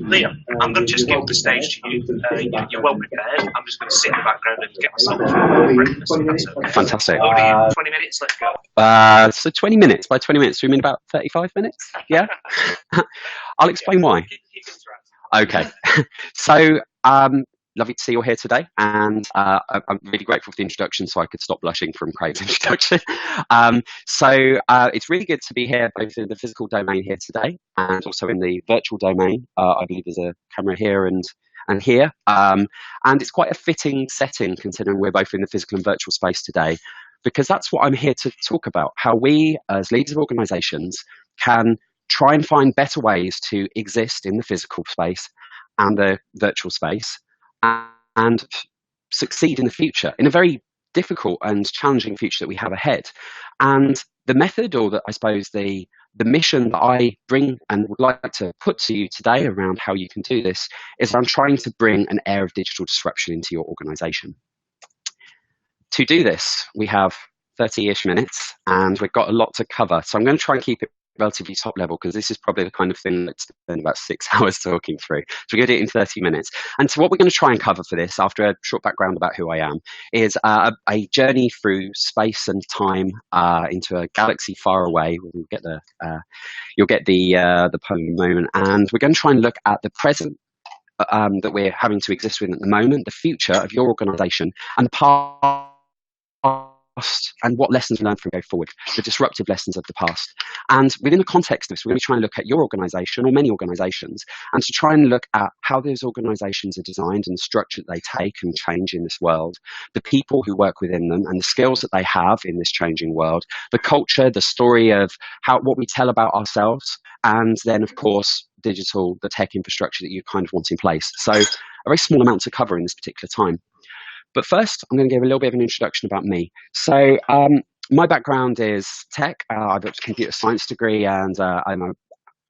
Liam, I'm going to just give the stage to you. You're well prepared. I'm just going to sit in the background and get myself breakfast. That's okay. Fantastic. 20 minutes, let's go. So 20 minutes. By 20 minutes, do you mean about 35 minutes? Yeah? I'll explain why. Okay. So, lovely to see you all here today, and I'm really grateful for the introduction, so I could stop blushing from Craig's introduction. It's really good to be here, both in the physical domain here today, and also in the virtual domain. I believe there's a camera here and here, and it's quite a fitting setting considering we're both in the physical and virtual space today, because that's what I'm here to talk about: how we, as leaders of organisations, can try and find better ways to exist in the physical space and the virtual space, and succeed in the future, in a very difficult and challenging future that we have ahead. And the method, or I suppose the mission that I bring and would like to put to you today around how you can do this, is I'm trying to bring an air of digital disruption into your organisation. To do this, we have 30-ish minutes, and we've got a lot to cover. So I'm going to try and keep it relatively top level, because this is probably the kind of thing that's spend about 6 hours talking through. So we're going to do it in 30 minutes. And so what we're going to try and cover for this, after a short background about who I am, is a journey through space and time into a galaxy far away. You'll get the poem in a moment. And we're going to try and look at the present that we're having to exist with at the moment, the future of your organisation, and the past, and what lessons we learn from go forward, the disruptive lessons of the past. And within the context of this, we're going to try and look at your organisation, or many organisations, and to try and look at how those organisations are designed and the structure that they take and change in this world, the people who work within them and the skills that they have in this changing world, the culture, the story of what we tell about ourselves, and then, of course, digital, the tech infrastructure that you kind of want in place. So a very small amount to cover in this particular time. But first, I'm going to give a little bit of an introduction about me. So my background is tech. I've got a computer science degree, and I'm an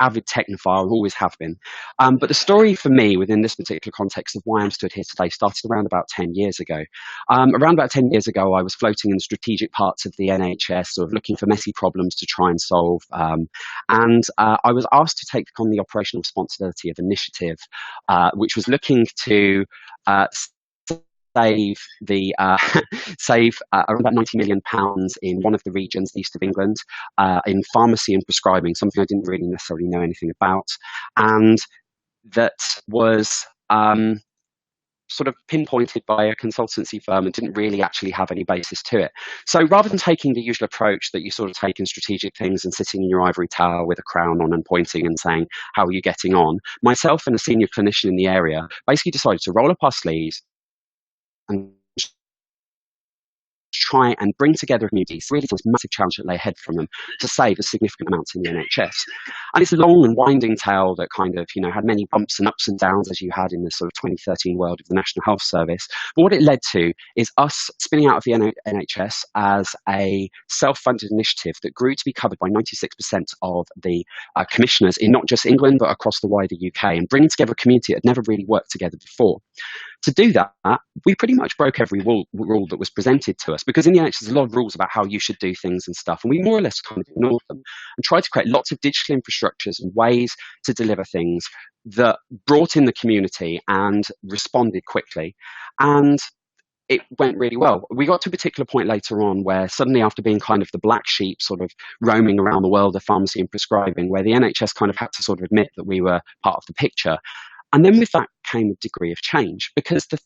avid technophile, always have been. But the story for me within this particular context of why I'm stood here today started around about 10 years ago. Around about 10 years ago, I was floating in the strategic parts of the NHS, sort of looking for messy problems to try and solve. And I was asked to take on the operational responsibility of an initiative, which was looking to save around about £90 million in one of the regions east of England in pharmacy and prescribing, something I didn't really necessarily know anything about, and that was sort of pinpointed by a consultancy firm and didn't really actually have any basis to it. So rather than taking the usual approach that you sort of take in strategic things and sitting in your ivory tower with a crown on and pointing and saying, how are you getting on? Myself and a senior clinician in the area basically decided to roll up our sleeves and try and bring together communities, really this massive challenge that lay ahead from them, to save a significant amount in the NHS. And it's a long and winding tale that kind of, had many bumps and ups and downs, as you had in the sort of 2013 world of the National Health Service. But what it led to is us spinning out of the NHS as a self-funded initiative that grew to be covered by 96% of the commissioners in not just England, but across the wider UK, and bringing together a community that had never really worked together before. To do that, we pretty much broke every rule that was presented to us, because in the NHS there's a lot of rules about how you should do things and stuff, and we more or less kind of ignored them and tried to create lots of digital infrastructures and ways to deliver things that brought in the community and responded quickly. And it went really well. We got to a particular point later on where suddenly, after being kind of the black sheep sort of roaming around the world of pharmacy and prescribing, where the NHS kind of had to sort of admit that we were part of the picture. And then with that came a degree of change, because the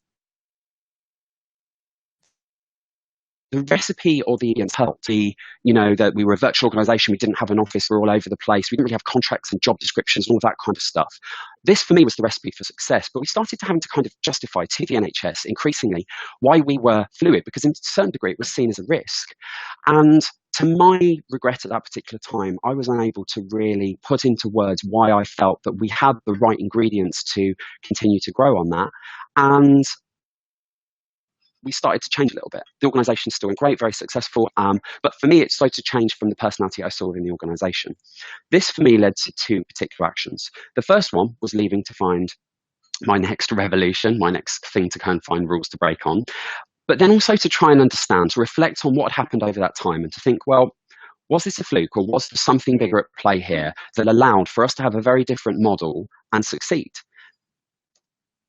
recipe or the help, that we were a virtual organisation, we didn't have an office, we were all over the place, we didn't really have contracts and job descriptions and all that kind of stuff. This, for me, was the recipe for success. But we started to having to kind of justify to the NHS increasingly why we were fluid, because in a certain degree it was seen as a risk. And to my regret at that particular time, I was unable to really put into words why I felt that we had the right ingredients to continue to grow on that. And we started to change a little bit. The organisation is still great, very successful, but for me, it started to change from the personality I saw within the organisation. This, for me, led to two particular actions. The first one was leaving to find my next revolution, my next thing to kind of find rules to break on, but then also to try and understand, to reflect on what had happened over that time and to think, well, Was this a fluke, or was there something bigger at play here that allowed for us to have a very different model and succeed?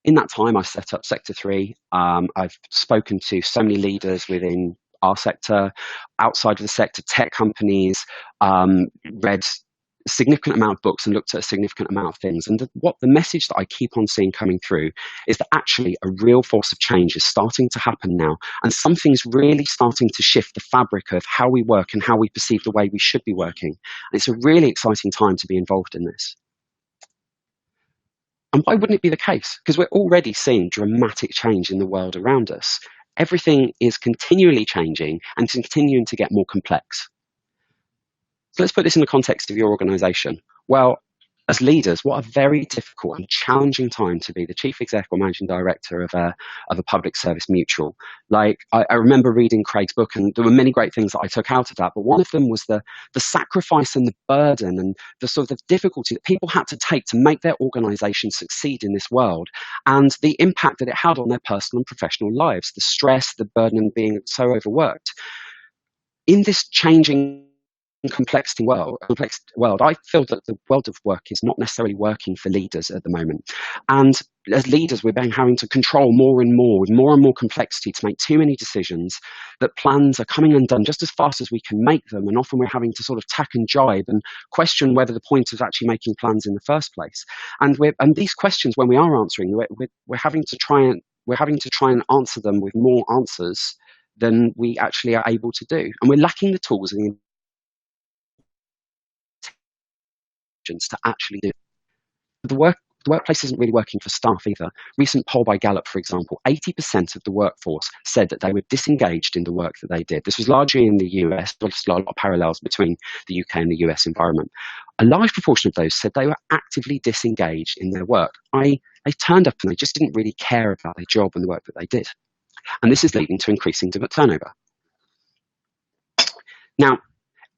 In that time, I set up Sector 3. I've spoken to so many leaders within our sector, outside of the sector, tech companies, read a significant amount of books and looked at a significant amount of things. And what the message that I keep on seeing coming through is that actually a real force of change is starting to happen now. And something's really starting to shift the fabric of how we work and how we perceive the way we should be working. And it's a really exciting time to be involved in this. And why wouldn't it be the case? Because we're already seeing dramatic change in the world around us. Everything is continually changing and continuing to get more complex. So let's put this in the context of your organization. Well, as leaders, what a very difficult and challenging time to be the chief exec or managing director of a public service mutual. Like, I remember reading Craig's book, and there were many great things that I took out of that, but one of them was the sacrifice and the burden and the sort of difficulty that people had to take to make their organization succeed in this world, and the impact that it had on their personal and professional lives, the stress, the burden, and being so overworked. In this changing complex world, I feel that the world of work is not necessarily working for leaders at the moment. And as leaders, we're having to control more and more with more and more complexity to make too many decisions, that plans are coming undone just as fast as we can make them. And often we're having to sort of tack and jibe and question whether the point of actually making plans in the first place. And these questions, when we are answering, we're having to try and answer them with more answers than we actually are able to do. And we're lacking the tools and the to actually do. The workplace isn't really working for staff either. Recent poll by Gallup, for example, 80% of the workforce said that they were disengaged in the work that they did. This was largely in the US, but there's a lot of parallels between the UK and the US environment. A large proportion of those said they were actively disengaged in their work. They turned up and they just didn't really care about their job and the work that they did. And this is leading to increasing turnover. Now,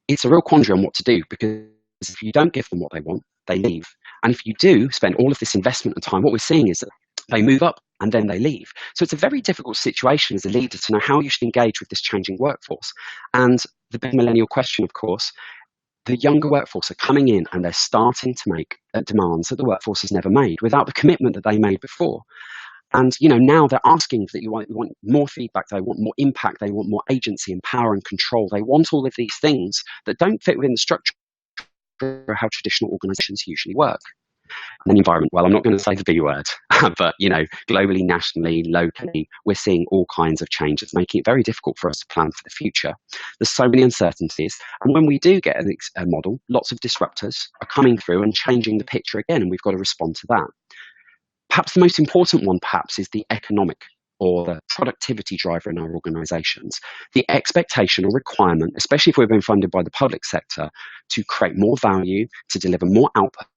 it's a real quandary on what to do, because if you don't give them what they want, they leave. And if you do spend all of this investment and time, what we're seeing is that they move up and then they leave. So it's a very difficult situation as a leader to know how you should engage with this changing workforce. And the big millennial question, of course, the younger workforce are coming in and they're starting to make demands that the workforce has never made without the commitment that they made before. And now they're asking that you want more feedback, they want more impact, they want more agency and power and control. They want all of these things that don't fit within the structure of how traditional organizations usually work. And then the environment, well, I'm not going to say the B word, but globally, nationally, locally, we're seeing all kinds of changes, making it very difficult for us to plan for the future. There's so many uncertainties. And when we do get a model, lots of disruptors are coming through and changing the picture again, and we've got to respond to that. Perhaps the most important one, is the economic or the productivity driver in our organizations. The expectation or requirement, especially if we've been funded by the public sector, to create more value, to deliver more output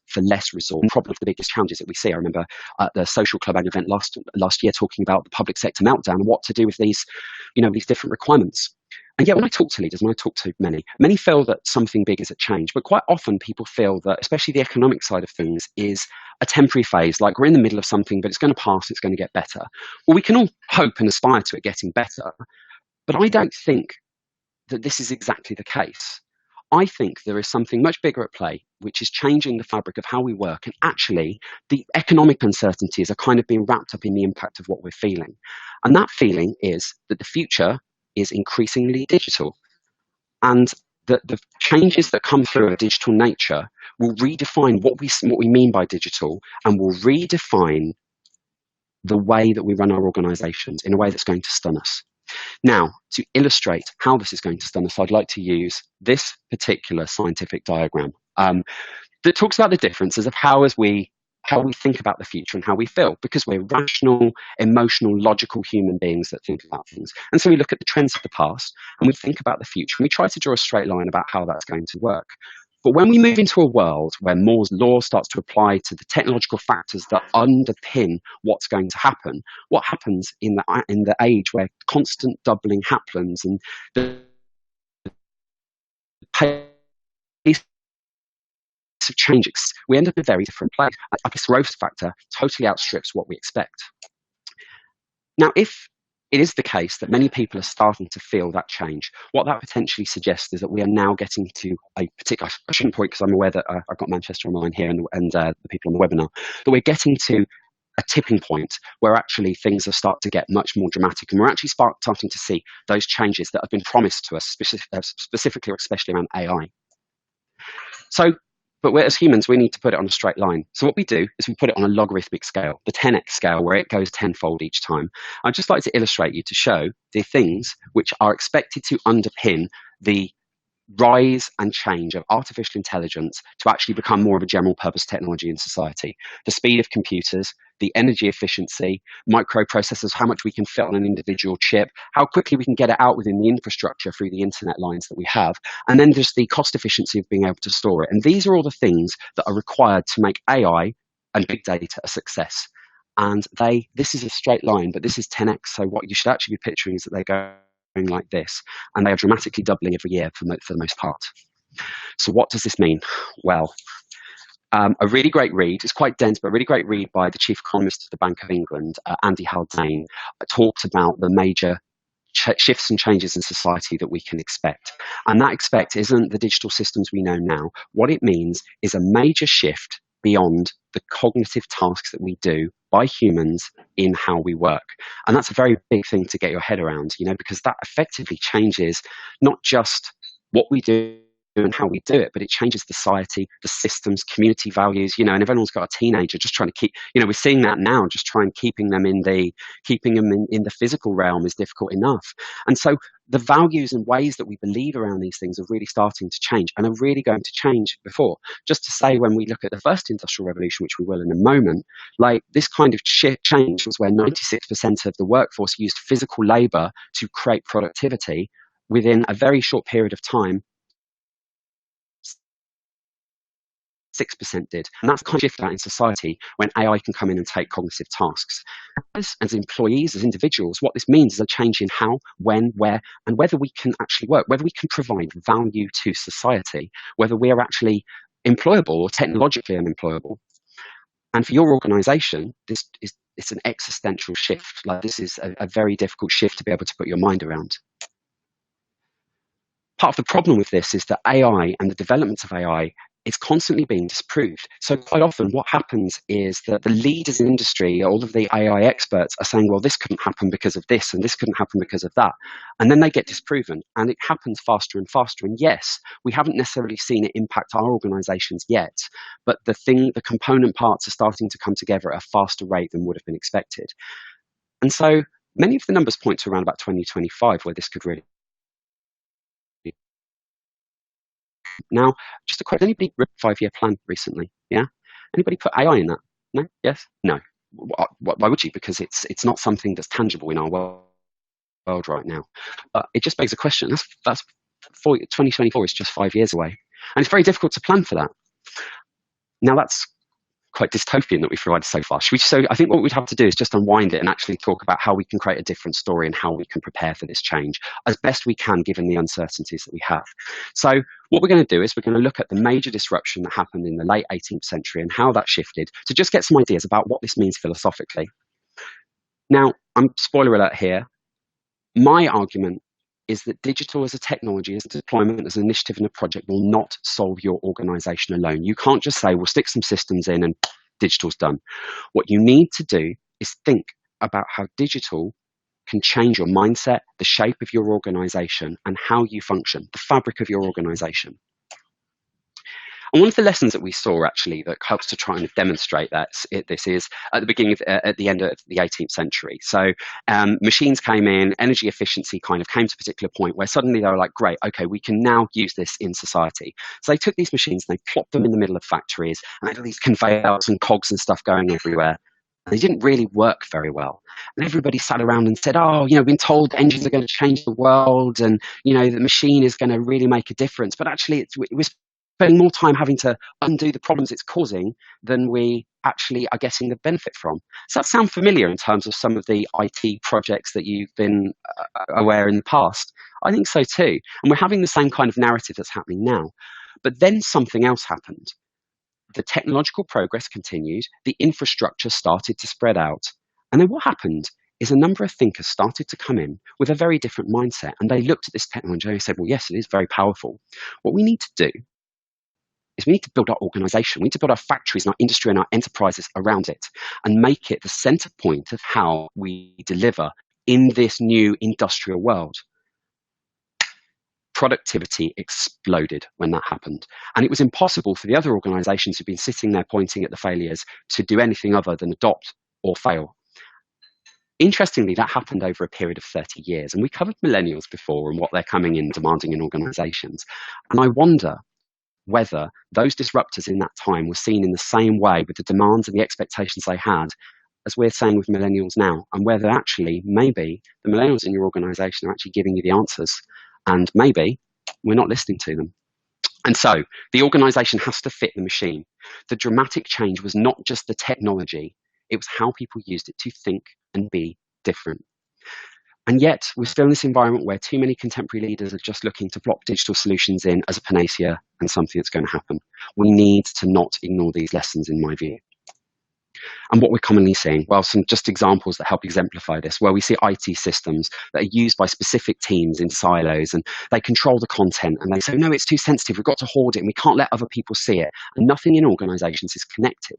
for less resource. Probably the biggest challenges that we see. I remember at the Social Club annual event last year talking about the public sector meltdown and what to do with these different requirements. And yet when I talk to leaders, and I talk to many feel that something big is at change, but quite often people feel that, especially the economic side of things, is a temporary phase, like we're in the middle of something, but it's going to pass, it's going to get better. Well, we can all hope and aspire to it getting better, but I don't think that this is exactly the case. I think there is something much bigger at play, which is changing the fabric of how we work. And actually, the economic uncertainties are kind of being wrapped up in the impact of what we're feeling. And that feeling is that the future is increasingly digital. And the changes that come through a digital nature will redefine what we mean by digital, and will redefine the way that we run our organizations in a way that's going to stun us. Now, to illustrate how this is going to stun us, I'd like to use this particular scientific diagram that talks about the differences of how we think about the future and how we feel, because we're rational, emotional, logical human beings that think about things. And so we look at the trends of the past and we think about the future, and we try to draw a straight line about how that's going to work. But when we move into a world where Moore's law starts to apply to the technological factors that underpin what's going to happen, what happens in the age where constant doubling happens and the pace of change, we end up in a very different place. This growth factor totally outstrips what we expect. Now, if it is the case that many people are starting to feel that change. What that potentially suggests is that we are now getting to a particular, I shouldn't point because I'm aware that I've got Manchester on the line here and the people on the webinar, that we're getting to a tipping point where actually things are starting to get much more dramatic, and we're actually starting to see those changes that have been promised to us, specifically or especially around AI. So, but as humans, we need to put it on a straight line. So what we do is we put it on a logarithmic scale, the 10x scale, where it goes tenfold each time. I'd just like to illustrate you to show the things which are expected to underpin the rise and change of artificial intelligence to actually become more of a general purpose technology in society. The speed of computers, the energy efficiency, microprocessors, how much we can fit on an individual chip, how quickly we can get it out within the infrastructure through the internet lines that we have, and then just the cost efficiency of being able to store it. And these are all the things that are required to make AI and big data a success. And this is a straight line, but this is 10x. So what you should actually be picturing is that they go like this, and they are dramatically doubling every year for the most part. So what does this mean? Well, a really great read, it's quite dense, but a really great read by the chief economist of the Bank of England, Andy Haldane, talks about the major shifts and changes in society that we can expect. And that expect isn't the digital systems we know now. What it means is a major shift beyond the cognitive tasks that we do by humans in how we work. And that's a very big thing to get your head around, because that effectively changes not just what we do and how we do it, but it changes society, the systems, community values, and if anyone's got a teenager, just trying to keep, we're seeing that now, just trying keeping them in the physical realm is difficult enough. And so the values and ways that we believe around these things are really starting to change, and are really going to change before. Just to say, when we look at the first industrial revolution, which we will in a moment, like this kind of change was where 96% of the workforce used physical labor to create productivity. Within a very short period of time, 6% did. And that's kind of shift out in society when AI can come in and take cognitive tasks. As employees, as individuals, what this means is a change in how, when, where, and whether we can actually work, whether we can provide value to society, whether we are actually employable or technologically unemployable. And for your organization, it's an existential shift. Like, this is a very difficult shift to be able to put your mind around. Part of the problem with this is that AI and the development of AI is constantly being disproved. So quite often what happens is that the leaders in industry, all of the AI experts, are saying, well, this couldn't happen because of this, and this couldn't happen because of that. And then they get disproven, and it happens faster and faster. And yes, we haven't necessarily seen it impact our organizations yet, but the component parts are starting to come together at a faster rate than would have been expected. And so many of the numbers point to around about 2025, where this could really. Now, just a question, anybody wrote a 5-year plan recently? Yeah? Anybody put AI in that? No? Yes? No. Why would you? Because it's not something that's tangible in our world right now. It just begs a question. That's 2024 is just 5 years away. And it's very difficult to plan for that. Now, that's quite dystopian that we've provided so far. So I think what we'd have to do is just unwind it and actually talk about how we can create a different story and how we can prepare for this change as best we can, given the uncertainties that we have. So what we're going to do is we're going to look at the major disruption that happened in the late 18th century and how that shifted, to just get some ideas about what this means philosophically. Now, I'm spoiler alert here. My argument is that digital as a technology, as a deployment, as an initiative and a project will not solve your organization alone. You can't just say, we'll stick some systems in and digital's done. What you need to do is think about how digital can change your mindset, the shape of your organization, and how you function, the fabric of your organization. And one of the lessons that we saw actually that helps to try and demonstrate this is at the end of the 18th century. So machines came in, energy efficiency kind of came to a particular point where suddenly they were like, great, okay, we can now use this in society. So they took these machines and they plopped them in the middle of factories, and they had all these conveyor belts and cogs and stuff going everywhere. And they didn't really work very well. And everybody sat around and said, oh, we've been told engines are going to change the world, and, the machine is going to really make a difference. But actually, it was spending more time having to undo the problems it's causing than we actually are getting the benefit from. Does that sound familiar in terms of some of the IT projects that you've been aware in the past? I think so too. And we're having the same kind of narrative that's happening now. But then something else happened. The technological progress continued, the infrastructure started to spread out. And then what happened is a number of thinkers started to come in with a very different mindset. And they looked at this technology and they said, well, yes, it is very powerful. What we need to do is we need to build our organization. We need to build our factories and our industry and our enterprises around it and make it the center point of how we deliver in this new industrial world. Productivity exploded when that happened. And it was impossible for the other organizations who've been sitting there pointing at the failures to do anything other than adopt or fail. Interestingly, that happened over a period of 30 years. And we covered millennials before and what they're coming in demanding in organizations. And I wonder whether those disruptors in that time were seen in the same way with the demands and the expectations they had as we're saying with millennials now, and whether actually maybe the millennials in your organization are actually giving you the answers and maybe we're not listening to them. And so the organization has to fit the machine. The dramatic change was not just the technology, it was how people used it to think and be different. And yet we're still in this environment where too many contemporary leaders are just looking to plop digital solutions in as a panacea and something that's going to happen. We need to not ignore these lessons, in my view. And what we're commonly seeing, well, some just examples that help exemplify this, where we see IT systems that are used by specific teams in silos and they control the content and they say, no, it's too sensitive, we've got to hoard it and we can't let other people see it. And nothing in organizations is connected.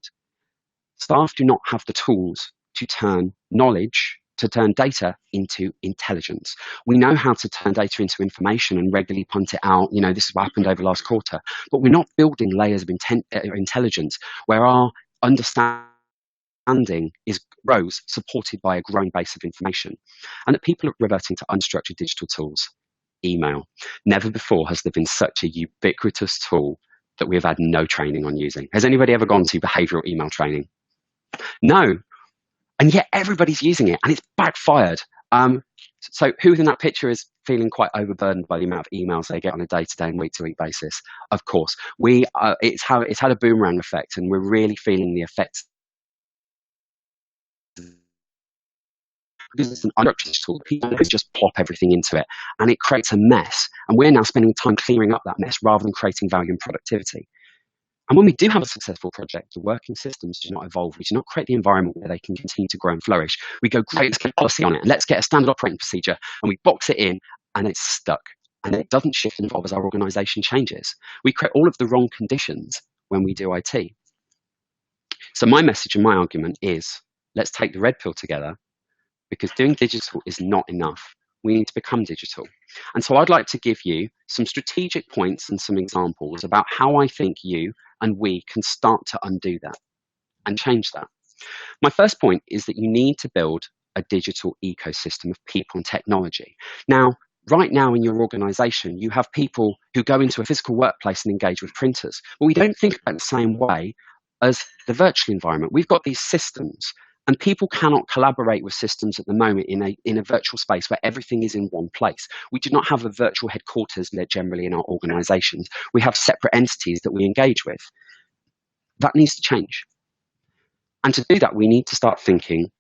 Staff do not have the tools to turn knowledge, to turn data into intelligence. We know how to turn data into information and regularly punt it out. You know, this is what happened over last quarter, but we're not building layers of intelligence where our understanding grows, supported by a growing base of information, and that people are reverting to unstructured digital tools. Email. Never before has there been such a ubiquitous tool that we have had no training on using. Has anybody ever gone to behavioral email training? No. And yet everybody's using it and it's backfired. So who in that picture is feeling quite overburdened by the amount of emails they get on a day-to-day and week-to-week basis? Of course. It's had a boomerang effect, and we're really feeling the effects because it's an unstructured tool. People just plop everything into it and it creates a mess. And we're now spending time clearing up that mess rather than creating value and productivity. And when we do have a successful project, the working systems do not evolve. We do not create the environment where they can continue to grow and flourish. We go, great, let's get policy on it and let's get a standard operating procedure, and we box it in and it's stuck. And it doesn't shift and evolve as our organization changes. We create all of the wrong conditions when we do IT. So my message and my argument is, let's take the red pill together, because doing digital is not enough. We need to become digital. And so I'd like to give you some strategic points and some examples about how I think you and we can start to undo that and change that. My first point is that you need to build a digital ecosystem of people and technology. Now, right now in your organization, you have people who go into a physical workplace and engage with printers. But we don't think about it the same way as the virtual environment. We've got these systems, and people cannot collaborate with systems at the moment in a virtual space where everything is in one place. We do not have a virtual headquarters generally in our organizations. We have separate entities that we engage with. That needs to change. And to do that, we need to start thinking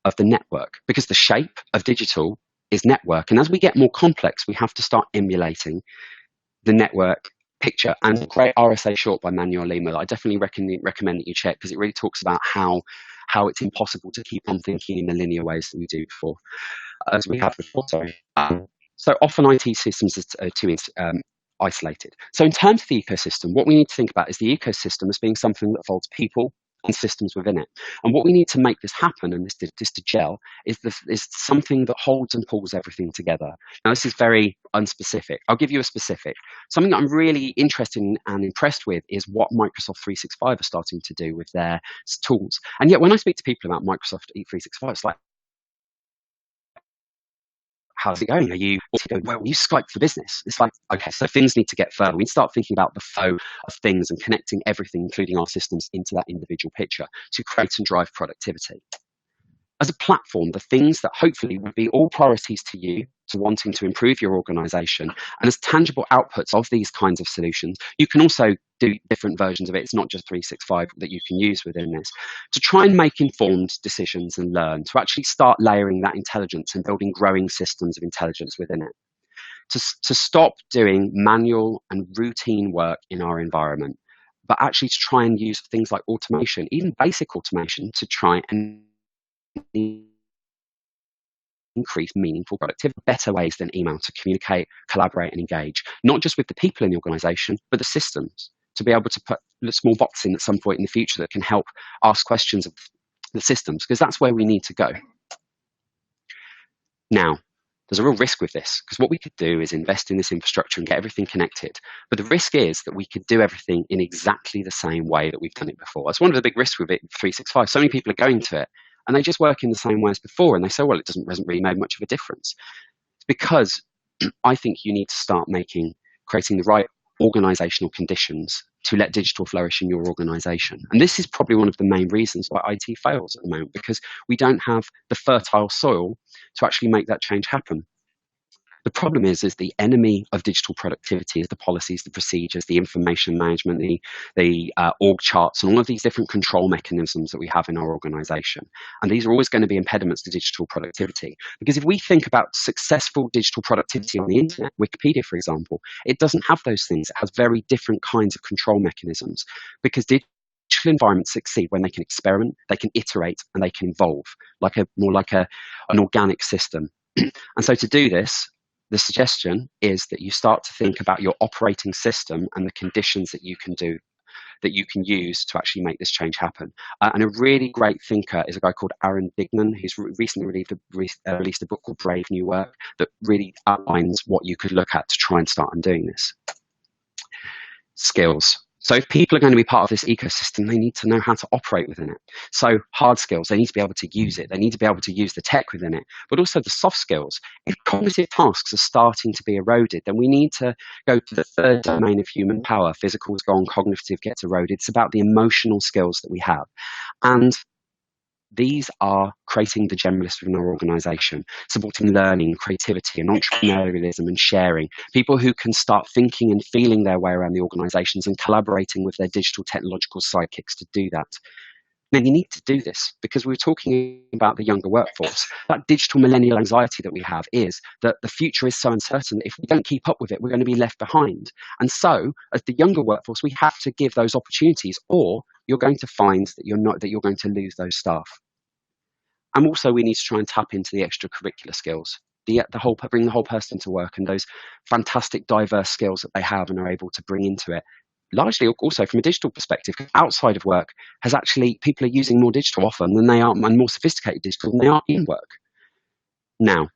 of the network, because the shape of digital is network. And as we get more complex, we have to start emulating the network picture. And a great RSA short by Manuel Lima that I definitely recommend that you check, because it really talks about how it's impossible to keep on thinking in the linear ways that we do before, as we have before. Sorry. So often IT systems are too isolated. So in terms of the ecosystem, what we need to think about is the ecosystem as being something that involves people and systems within it. And what we need to make this happen, and this to gel, is something that holds and pulls everything together. Now, this is very unspecific. I'll give you a specific. Something that I'm really interested in and impressed with is what Microsoft 365 are starting to do with their tools. And yet, when I speak to people about Microsoft 365, it's like, how's it going? Are you well, we use Skype for business. It's like, okay, so things need to get further. We need to start thinking about the flow of things and connecting everything, including our systems, into that individual picture to create and drive productivity. As a platform, the things that hopefully would be all priorities to you, to wanting to improve your organization, and as tangible outputs of these kinds of solutions, you can also do different versions of it. It's not just 365 that you can use within this, to try and make informed decisions and learn, to actually start layering that intelligence and building growing systems of intelligence within it, to stop doing manual and routine work in our environment, but actually to try and use things like automation, even basic automation, to try and increase meaningful productivity, better ways than email to communicate, collaborate, and engage, not just with the people in the organization, but the systems, to be able to put small bots in at some point in the future that can help ask questions of the systems, because that's where we need to go. Now, there's a real risk with this, because what we could do is invest in this infrastructure and get everything connected. But the risk is that we could do everything in exactly the same way that we've done it before. That's one of the big risks with it, 365. So many people are going to it, and they just work in the same way as before, and they say, well, it hasn't really made much of a difference. It's because I think you need to start creating the right organizational conditions to let digital flourish in your organization. And this is probably one of the main reasons why IT fails at the moment, because we don't have the fertile soil to actually make that change happen. The problem is the enemy of digital productivity is the policies, the procedures, the information management, the org charts, and all of these different control mechanisms that we have in our organization. And these are always going to be impediments to digital productivity. Because if we think about successful digital productivity on the internet, Wikipedia, for example, it doesn't have those things. It has very different kinds of control mechanisms, because digital environments succeed when they can experiment, they can iterate, and they can evolve more like an organic system. And so to do this, the suggestion is that you start to think about your operating system and the conditions that you can use to actually make this change happen. And a really great thinker is a guy called Aaron Dignan, who's recently released a book called Brave New Work that really outlines what you could look at to try and start doing this. Skills. So if people are going to be part of this ecosystem, they need to know how to operate within it. So hard skills, they need to be able to use it. They need to be able to use the tech within it, but also the soft skills. If cognitive tasks are starting to be eroded, then we need to go to the third domain of human power. Physical's gone, cognitive gets eroded. It's about the emotional skills that we have. And these are creating the generalists within our organization, supporting learning, creativity, and entrepreneurialism and sharing. People who can start thinking and feeling their way around the organizations and collaborating with their digital technological sidekicks to do that. Now, you need to do this because we're talking about the younger workforce. That digital millennial anxiety that we have is that the future is so uncertain that if we don't keep up with it, we're going to be left behind. And so, as the younger workforce, we have to give those opportunities, or you're going to find that you're going to lose those staff. And also, we need to try and tap into the extracurricular skills, bring the whole person to work, and those fantastic diverse skills that they have and are able to bring into it. Largely also from a digital perspective, outside of work people are using more digital often than they are, and more sophisticated digital than they are in work. Now,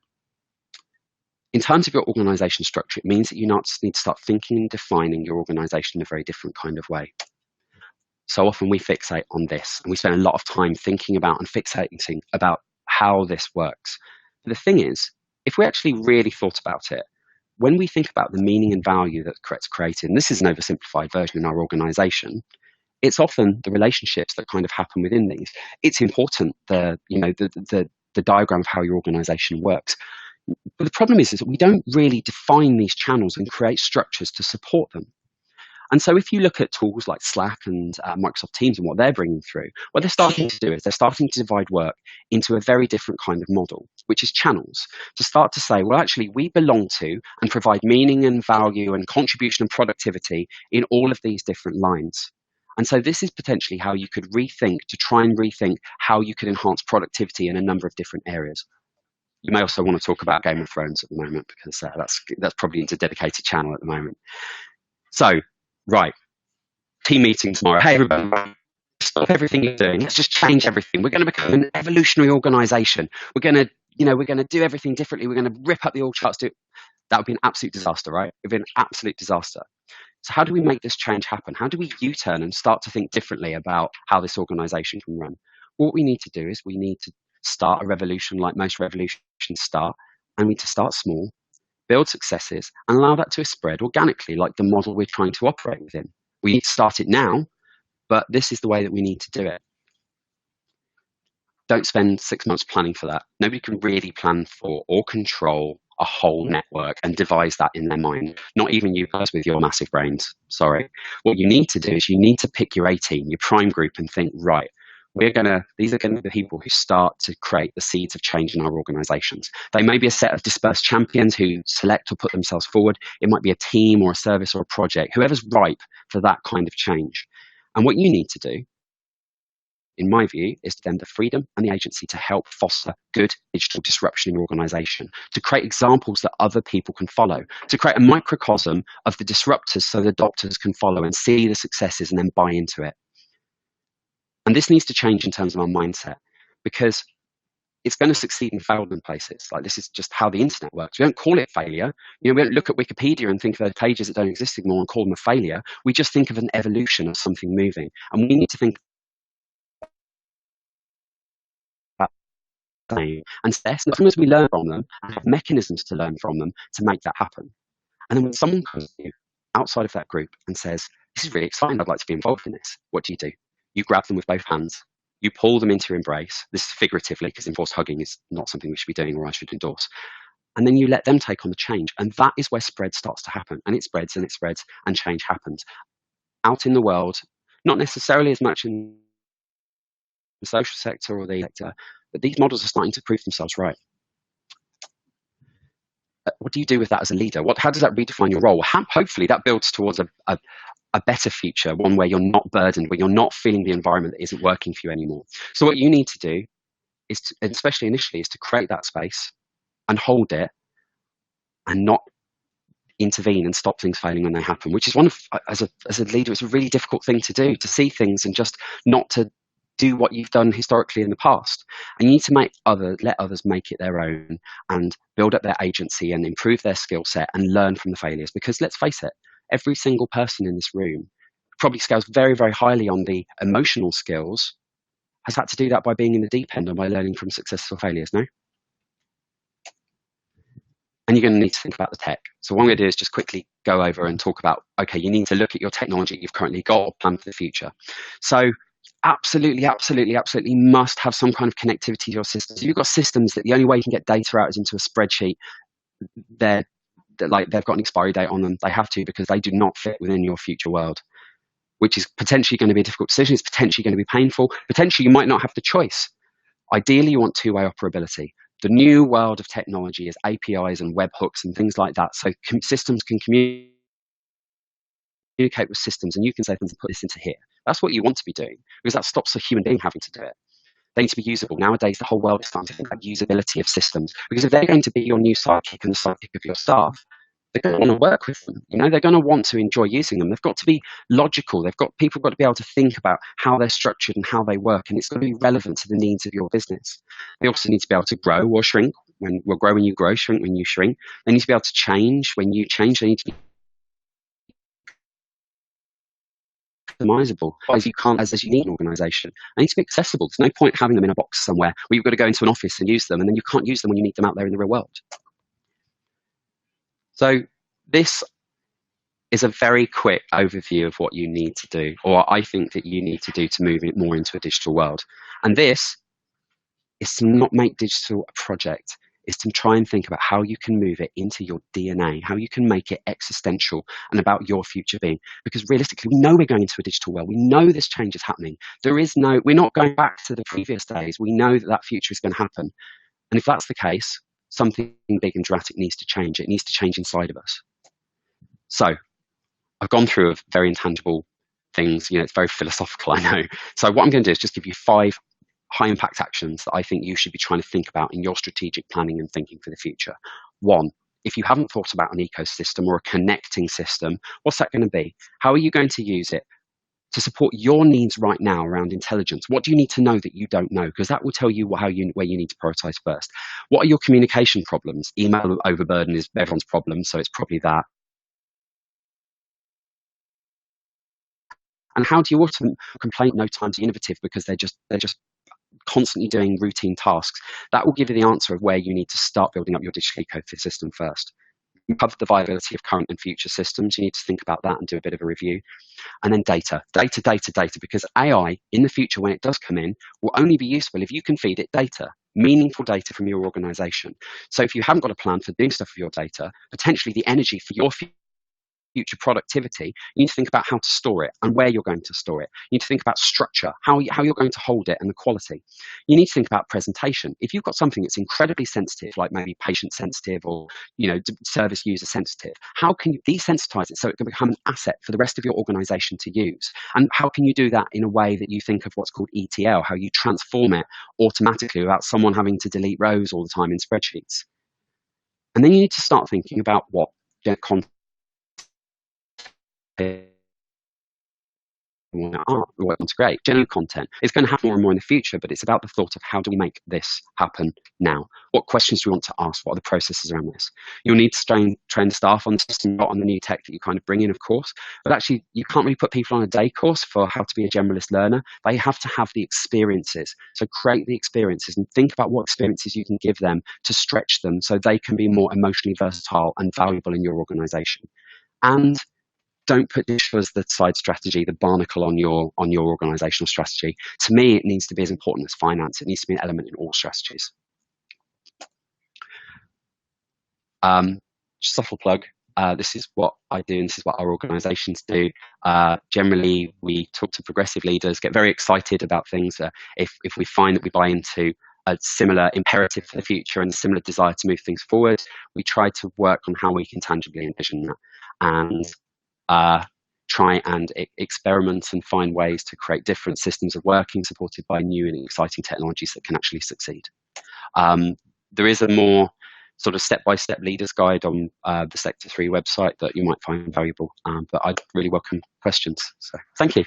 in terms of your organization structure, it means that you need to start thinking and defining your organization in a very different kind of way. So often we fixate on this, and we spend a lot of time thinking about and fixating about how this works. But the thing is, if we actually really thought about it, when we think about the meaning and value that it's created, and this is an oversimplified version in our organization, it's often the relationships that kind of happen within these. It's important, the diagram of how your organization works. But the problem is that we don't really define these channels and create structures to support them. And so if you look at tools like Slack and Microsoft Teams and what they're bringing through, what they're starting to do is they're starting to divide work into a very different kind of model, which is channels, to start to say, well, actually, we belong to and provide meaning and value and contribution and productivity in all of these different lines. And so this is potentially how you could try and rethink how you could enhance productivity in a number of different areas. You may also want to talk about Game of Thrones at the moment, because that's probably into a dedicated channel at the moment. So, right, team meeting tomorrow. Hey, everybody, stop everything you're doing. Let's just change everything. We're going to become an evolutionary organization. We're going to do everything differently. We're going to rip up the org charts. That would be an absolute disaster, right? It would be an absolute disaster. So how do we make this change happen? How do we U-turn and start to think differently about how this organization can run? What we need to do is we need to start a revolution like most revolutions start, and we need to start small, build successes, and allow that to spread organically, like the model we're trying to operate within. We need to start it now, but this is the way that we need to do it. Don't spend 6 months planning for that. Nobody can really plan for or control a whole network and devise that in their mind. Not even you guys with your massive brains. Sorry. What you need to do is you need to pick your A team, your prime group, and think, right, these are going to be the people who start to create the seeds of change in our organizations. They may be a set of dispersed champions who select or put themselves forward. It might be a team or a service or a project, whoever's ripe for that kind of change. And what you need to do in my view, is then the freedom and the agency to help foster good digital disruption in your organization, to create examples that other people can follow, to create a microcosm of the disruptors so the adopters can follow and see the successes and then buy into it. And this needs to change in terms of our mindset, because it's going to succeed and fail in places. Like, this is just how the internet works. We don't call it failure. We don't look at Wikipedia and think of those pages that don't exist anymore and call them a failure. We just think of an evolution of something moving. And we need to think about that. And as long as we learn from them and have mechanisms to learn from them to make that happen. And then when someone comes to you outside of that group and says, this is really exciting, I'd like to be involved in this, what do? You grab them with both hands. You pull them into your embrace. This is figuratively, because enforced hugging is not something we should be doing or I should endorse. And then you let them take on the change. And that is where spread starts to happen. And it spreads and it spreads and change happens. Out in the world, not necessarily as much in the social sector or the sector, but these models are starting to prove themselves right. What do you do with that as a leader? How does that redefine your role? Hopefully that builds towards a better future, one where you're not burdened, where you're not feeling the environment that isn't working for you anymore. So what you need to do is, especially initially, is to create that space and hold it and not intervene and stop things failing when they happen, which is one of, as a leader, it's a really difficult thing to do, to see things and just not to do what you've done historically in the past. And you need to let others make it their own and build up their agency and improve their skill set and learn from the failures. Because let's face it, every single person in this room probably scales very, very highly on the emotional skills, has had to do that by being in the deep end and by learning from successful failures, no? And you're going to need to think about the tech. So what I'm going to do is just quickly go over and talk about, okay, you need to look at your technology you've currently got or plan for the future. So absolutely must have some kind of connectivity to your systems. If you've got systems that the only way you can get data out is into a spreadsheet, they've got an expiry date on them. They have to, because they do not fit within your future world, which is potentially going to be a difficult decision. It's potentially going to be painful. Potentially you might not have the choice. Ideally, you want two-way operability. The new world of technology is APIs and webhooks and things like that. So systems can communicate with systems, and you can say, put this into here. That's what you want to be doing, because that stops a human being having to do it. They need to be usable. Nowadays, the whole world is starting to think about usability of systems, because if they're going to be your new sidekick and the sidekick of your staff, they're going to want to work with them. They're going to want to enjoy using them. They've got to be logical. People got to be able to think about how they're structured and how they work, and it's got to be relevant to the needs of your business. They also need to be able to grow or shrink. Grow when you grow, shrink when you shrink. They need to be able to change when you change. They need to be customizable, otherwise you can't as you need an organization. They need to be accessible. There's no point having them in a box somewhere where you've got to go into an office and use them, and then you can't use them when you need them out there in the real world. So this is a very quick overview of what you need to do, or I think that you need to do, to move it more into a digital world. And this is to not make digital a project. Is to try and think about how you can move it into your DNA, how you can make it existential and about your future being. Because realistically, we know we're going into a digital world. We know this change is happening. We're not going back to the previous days. We know that future is going to happen. And if that's the case, something big and dramatic needs to change. It needs to change inside of us. So I've gone through very intangible things. It's very philosophical, I know. So what I'm going to do is just give you 5 high impact actions that I think you should be trying to think about in your strategic planning and thinking for the future. 1, if you haven't thought about an ecosystem or a connecting system, what's that going to be? How are you going to use it to support your needs right now around intelligence? What do you need to know that you don't know? Because that will tell you where you need to prioritize first. What are your communication problems? Email overburden is everyone's problem, so it's probably that. And how do you automate complaint no time to innovative, because they're just constantly doing routine tasks? That will give you the answer of where you need to start building up your digital ecosystem first. You cover the viability of current and future systems. You need to think about that and do a bit of a review. And then data, because AI in the future, when it does come in, will only be useful if you can feed it data, meaningful data from your organization. So if you haven't got a plan for doing stuff with your data, potentially the energy for your future productivity, you need to think about how to store it and where you're going to store it. You need to think about structure, how you're going to hold it, and the quality. You need to think about presentation. If you've got something that's incredibly sensitive, like maybe patient sensitive or service user sensitive, how can you desensitize it so it can become an asset for the rest of your organization to use? And how can you do that in a way that you think of what's called ETL, how you transform it automatically without someone having to delete rows all the time in spreadsheets? And then you need to start thinking about what content what's great. General content is going to happen more and more in the future, but it's about the thought of how do we make this happen now? What questions do we want to ask? What are the processes around this? You'll need to train staff on the system, not on the new tech that you kind of bring in, of course, but actually you can't really put people on a day course for how to be a generalist learner. They have to have the experiences. So create the experiences and think about what experiences you can give them to stretch them so they can be more emotionally versatile and valuable in your organization. And don't put digital as the side strategy, the barnacle on your organizational strategy. To me, it needs to be as important as finance. It needs to be an element in all strategies. Subtle plug. This is what I do, and this is what our organizations do. Generally, we talk to progressive leaders, get very excited about things. If we find that we buy into a similar imperative for the future and a similar desire to move things forward, we try to work on how we can tangibly envision that, and try and experiment and find ways to create different systems of working supported by new and exciting technologies that can actually succeed. There is a more sort of step-by-step leaders guide on the Sector 3 website that you might find valuable, but I'd really welcome questions. So thank you.